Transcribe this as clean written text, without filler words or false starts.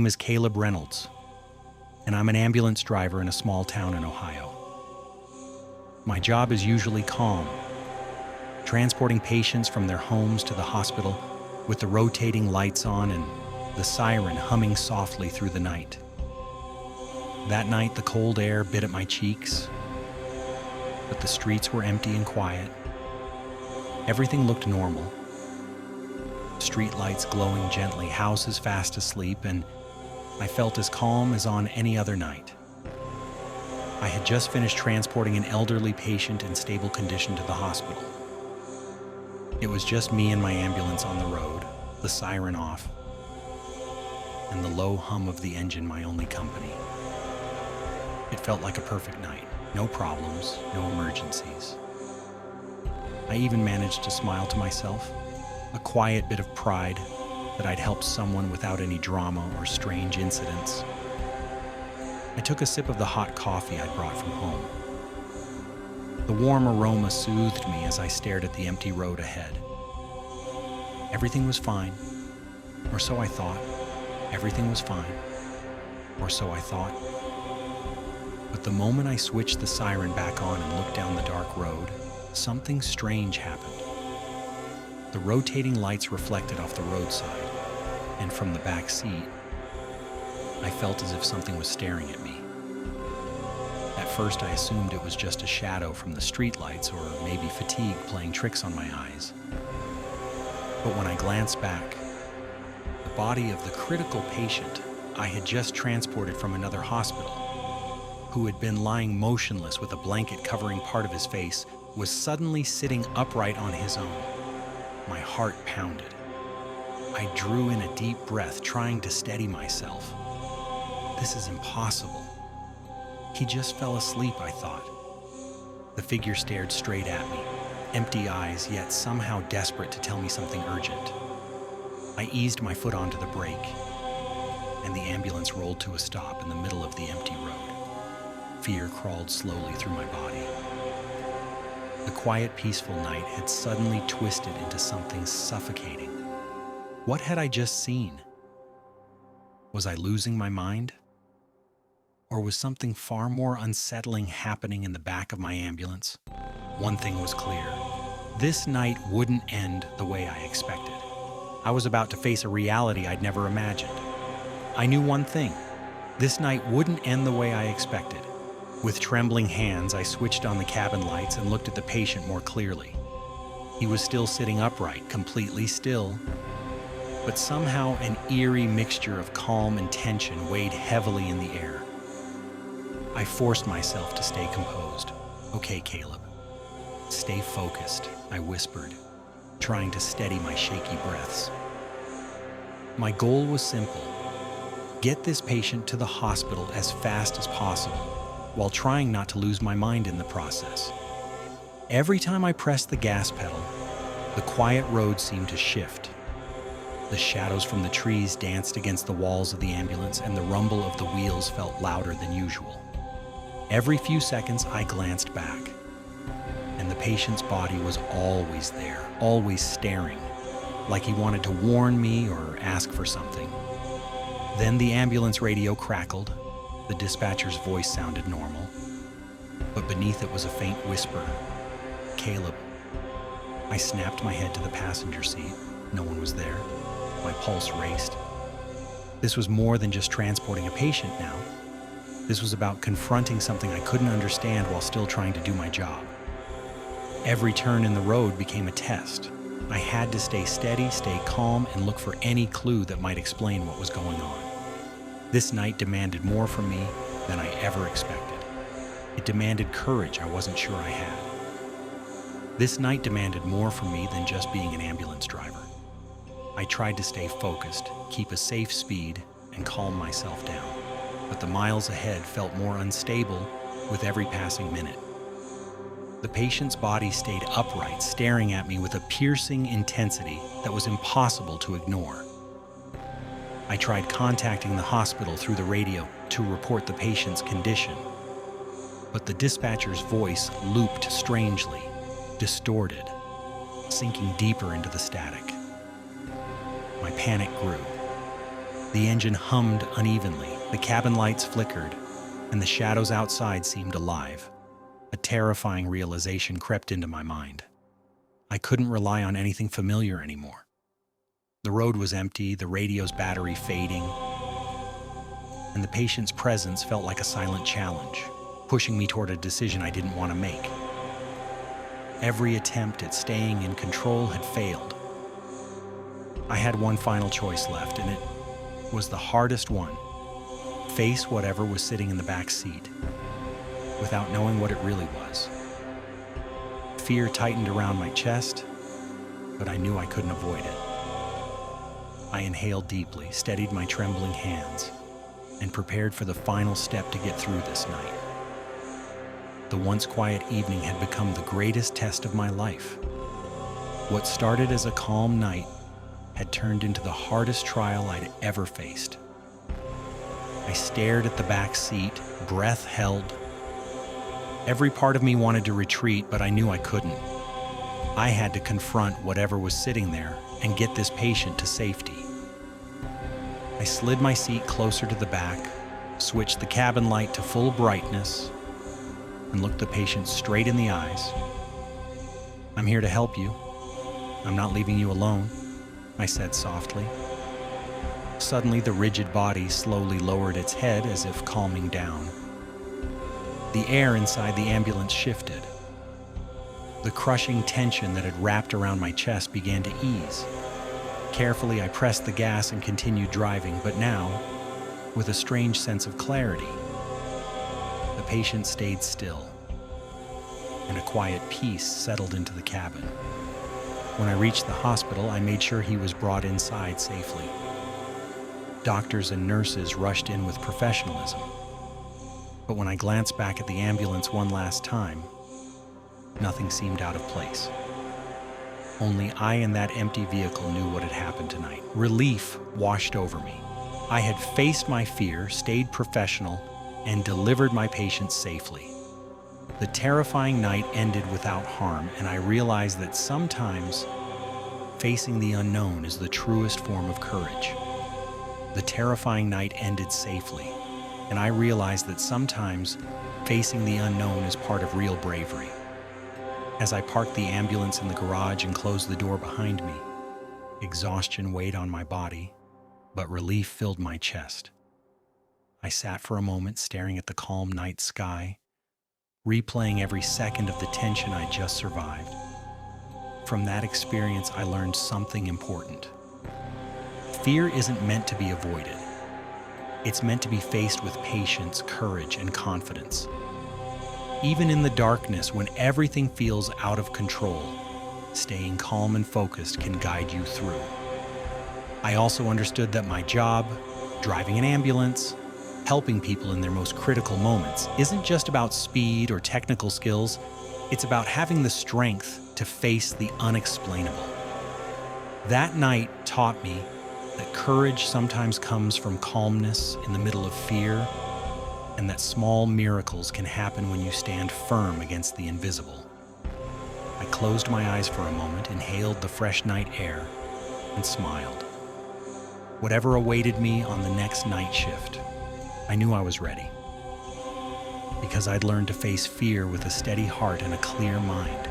name is Caleb Reynolds, and I'm an ambulance driver in a small town in Ohio. My job is usually calm, transporting patients from their homes to the hospital with the rotating lights on and the siren humming softly through the night. That night, the cold air bit at my cheeks, but the streets were empty and quiet. Everything looked normal. Street lights glowing gently, houses fast asleep, and I felt as calm as on any other night. I had just finished transporting an elderly patient in stable condition to the hospital. It was just me and my ambulance on the road, the siren off, and the low hum of the engine my only company. It felt like a perfect night. No problems, no emergencies. I even managed to smile to myself, a quiet bit of pride that I'd helped someone without any drama or strange incidents. I took a sip of the hot coffee I'd brought from home. The warm aroma soothed me as I stared at the empty road ahead. Everything was fine, or so I thought. Everything was fine, or so I thought. But the moment I switched the siren back on and looked down the dark road, something strange happened. The rotating lights reflected off the roadside, and from the back seat, I felt as if something was staring at me. At first, I assumed it was just a shadow from the streetlights or maybe fatigue playing tricks on my eyes. But when I glanced back, the body of the critical patient I had just transported from another hospital, who had been lying motionless with a blanket covering part of his face, was suddenly sitting upright on his own. My heart pounded. I drew in a deep breath, trying to steady myself. This is impossible. He just fell asleep, I thought. The figure stared straight at me, empty eyes, yet somehow desperate to tell me something urgent. I eased my foot onto the brake, and the ambulance rolled to a stop in the middle of the empty road. Fear crawled slowly through my body. The quiet, peaceful night had suddenly twisted into something suffocating. What had I just seen? Was I losing my mind? Or was something far more unsettling happening in the back of my ambulance? One thing was clear. This night wouldn't end the way I expected. I was about to face a reality I'd never imagined. I knew one thing. This night wouldn't end the way I expected. With trembling hands, I switched on the cabin lights and looked at the patient more clearly. He was still sitting upright, completely still, but somehow an eerie mixture of calm and tension weighed heavily in the air. I forced myself to stay composed. "Okay, Caleb. Stay focused," I whispered, trying to steady my shaky breaths. My goal was simple: get this patient to the hospital as fast as possible, while trying not to lose my mind in the process. Every time I pressed the gas pedal, the quiet road seemed to shift. The shadows from the trees danced against the walls of the ambulance, and the rumble of the wheels felt louder than usual. Every few seconds, I glanced back, and the patient's body was always there, always staring, like he wanted to warn me or ask for something. Then the ambulance radio crackled. The dispatcher's voice sounded normal, but beneath it was a faint whisper. "Caleb." I snapped my head to the passenger seat. No one was there. My pulse raced. This was more than just transporting a patient now. This was about confronting something I couldn't understand while still trying to do my job. Every turn in the road became a test. I had to stay steady, stay calm, and look for any clue that might explain what was going on. This night demanded more from me than I ever expected. It demanded courage I wasn't sure I had. This night demanded more from me than just being an ambulance driver. I tried to stay focused, keep a safe speed, and calm myself down. But the miles ahead felt more unstable with every passing minute. The patient's body stayed upright, staring at me with a piercing intensity that was impossible to ignore. I tried contacting the hospital through the radio to report the patient's condition, but the dispatcher's voice looped strangely, distorted, sinking deeper into the static. My panic grew. The engine hummed unevenly, the cabin lights flickered, and the shadows outside seemed alive. A terrifying realization crept into my mind. I couldn't rely on anything familiar anymore. The road was empty, the radio's battery fading, and the patient's presence felt like a silent challenge, pushing me toward a decision I didn't want to make. Every attempt at staying in control had failed. I had one final choice left, and it was the hardest one. Face whatever was sitting in the back seat, without knowing what it really was. Fear tightened around my chest, but I knew I couldn't avoid it. I inhaled deeply, steadied my trembling hands, and prepared for the final step to get through this night. The once quiet evening had become the greatest test of my life. What started as a calm night had turned into the hardest trial I'd ever faced. I stared at the back seat, breath held. Every part of me wanted to retreat, but I knew I couldn't. I had to confront whatever was sitting there and get this patient to safety. I slid my seat closer to the back, switched the cabin light to full brightness, and looked the patient straight in the eyes. "I'm here to help you. I'm not leaving you alone," I said softly. Suddenly, the rigid body slowly lowered its head as if calming down. The air inside the ambulance shifted. The crushing tension that had wrapped around my chest began to ease. Carefully, I pressed the gas and continued driving, but now, with a strange sense of clarity. The patient stayed still, and a quiet peace settled into the cabin. When I reached the hospital, I made sure he was brought inside safely. Doctors and nurses rushed in with professionalism. But when I glanced back at the ambulance one last time, nothing seemed out of place. Only I and that empty vehicle knew what had happened tonight. Relief washed over me. I had faced my fear, stayed professional, and delivered my patient safely. The terrifying night ended without harm, and I realized that sometimes facing the unknown is the truest form of courage. The terrifying night ended safely, and I realized that sometimes facing the unknown is part of real bravery. As I parked the ambulance in the garage and closed the door behind me, exhaustion weighed on my body, but relief filled my chest. I sat for a moment staring at the calm night sky, replaying every second of the tension I just survived. From that experience, I learned something important. Fear isn't meant to be avoided. It's meant to be faced with patience, courage, and confidence. Even in the darkness, when everything feels out of control, staying calm and focused can guide you through. I also understood that my job, driving an ambulance, helping people in their most critical moments, isn't just about speed or technical skills. It's about having the strength to face the unexplainable. That night taught me that courage sometimes comes from calmness in the middle of fear, and that small miracles can happen when you stand firm against the invisible. I closed my eyes for a moment, inhaled the fresh night air, and smiled. Whatever awaited me on the next night shift, I knew I was ready, because I'd learned to face fear with a steady heart and a clear mind.